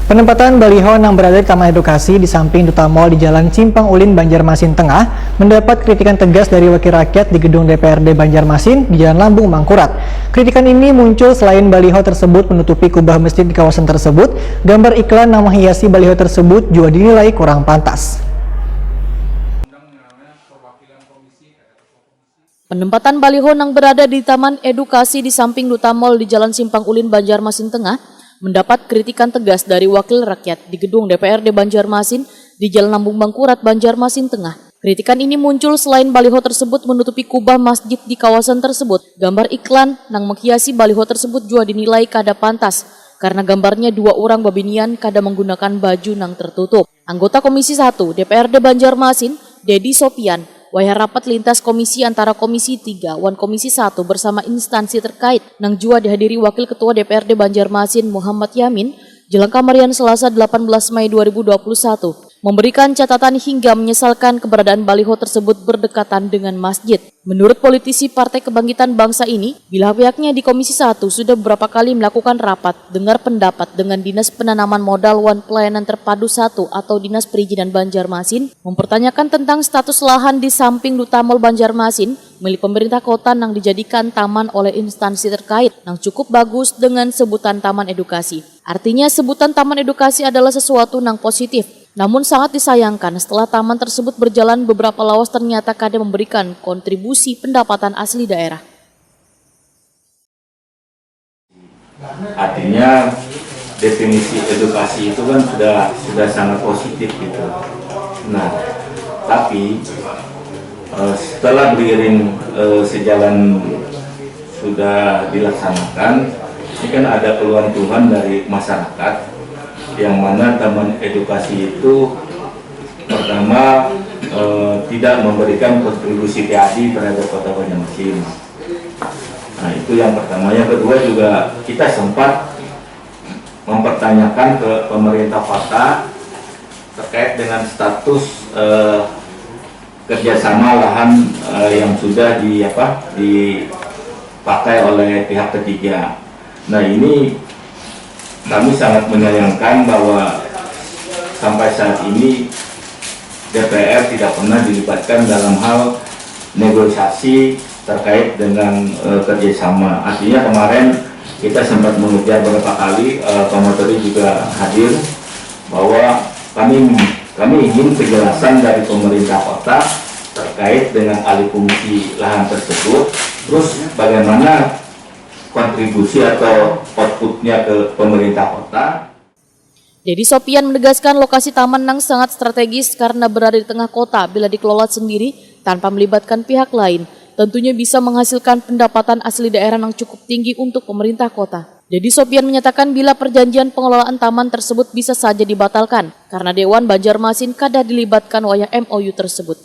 Penempatan baliho yang berada di Taman Edukasi di samping Duta Mall di Jalan Simpang Ulin, Banjarmasin Tengah mendapat kritikan tegas dari wakil rakyat di gedung DPRD Banjarmasin di Jalan Lambung Mangkurat. Kritikan ini muncul selain baliho tersebut menutupi kubah masjid di kawasan tersebut, gambar iklan yang menghiasi baliho tersebut juga dinilai kurang pantas. Penempatan baliho yang berada di Taman Edukasi di samping Duta Mall di Jalan Simpang Ulin, Banjarmasin Tengah mendapat kritikan tegas dari wakil rakyat di gedung DPRD Banjarmasin di Jalan Lambung Mangkurat, Banjarmasin Tengah. Kritikan ini muncul selain baliho tersebut menutupi kubah masjid di kawasan tersebut. Gambar iklan yang menghiasi baliho tersebut juga dinilai kada pantas karena gambarnya dua orang babinian kada menggunakan baju yang tertutup. Anggota Komisi 1 DPRD Banjarmasin, Dedi Sopian, wayah rapat lintas komisi antara Komisi 3 wan Komisi 1 bersama instansi terkait nang jua dihadiri Wakil Ketua DPRD Banjarmasin Muhammad Yamin jelang kamarian Selasa 18 Mei 2021 memberikan catatan hingga menyesalkan keberadaan baliho tersebut berdekatan dengan masjid. Menurut politisi Partai Kebangkitan Bangsa ini, bila pihaknya di Komisi 1 sudah beberapa kali melakukan rapat dengar pendapat dengan Dinas Penanaman Modal wan Pelayanan Terpadu 1 atau Dinas Perizinan Banjarmasin, mempertanyakan tentang status lahan di samping Duta Mall Banjarmasin milik pemerintah kota yang dijadikan taman oleh instansi terkait yang cukup bagus dengan sebutan Taman Edukasi. Artinya sebutan Taman Edukasi adalah sesuatu yang positif. Namun sangat disayangkan setelah taman tersebut berjalan beberapa lawas ternyata kada memberikan kontribusi pendapatan asli daerah. Artinya definisi edukasi itu kan sudah sangat positif gitu. Nah, tapi setelah beriring sejalan sudah dilaksanakan, ini kan ada keluhan-keluhan dari masyarakat yang mana taman edukasi itu pertama tidak memberikan kontribusi PAD terhadap Kota Banjarmasin. Nah, itu yang pertama. Yang kedua juga kita sempat mempertanyakan ke pemerintah kota terkait dengan status kerjasama lahan yang sudah dipakai oleh pihak ketiga. Nah, ini kami sangat menyayangkan bahwa sampai saat ini DPR tidak pernah dilibatkan dalam hal negosiasi terkait dengan kerjasama. Artinya kemarin kita sempat mengejar beberapa kali, Komodori juga hadir, bahwa kami ingin kejelasan dari pemerintah kota terkait dengan alih fungsi lahan tersebut, terus bagaimana kontribusi atau outputnya ke pemerintah kota. Dedi Sopian menegaskan lokasi taman yang sangat strategis karena berada di tengah kota. Bila dikelola sendiri tanpa melibatkan pihak lain, tentunya bisa menghasilkan pendapatan asli daerah yang cukup tinggi untuk pemerintah kota. Dedi Sopian menyatakan bila perjanjian pengelolaan taman tersebut bisa saja dibatalkan karena Dewan Banjarmasin kada dilibatkan wayah MOU tersebut.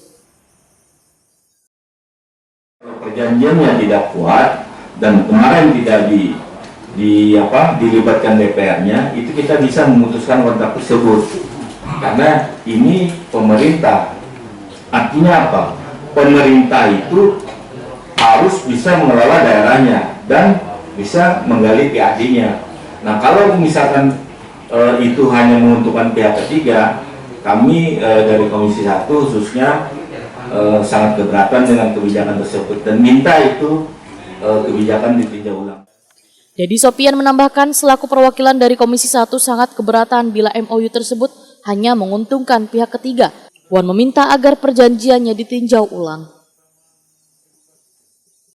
Perjanjiannya tidak kuat dan kemarin tidak dilibatkan DPR-nya, itu kita bisa memutuskan kontrak tersebut karena ini pemerintah. Artinya apa? Pemerintah itu harus bisa mengelola daerahnya dan bisa menggali PAD-nya. Nah, kalau misalkan itu hanya menguntungkan pihak ketiga, kami dari Komisi 1 khususnya sangat keberatan dengan kebijakan tersebut dan minta itu kebijakan ditinjau ulang. Dedi Sopian menambahkan selaku perwakilan dari Komisi 1 sangat keberatan bila MOU tersebut hanya menguntungkan pihak ketiga. Wan meminta agar perjanjiannya ditinjau ulang.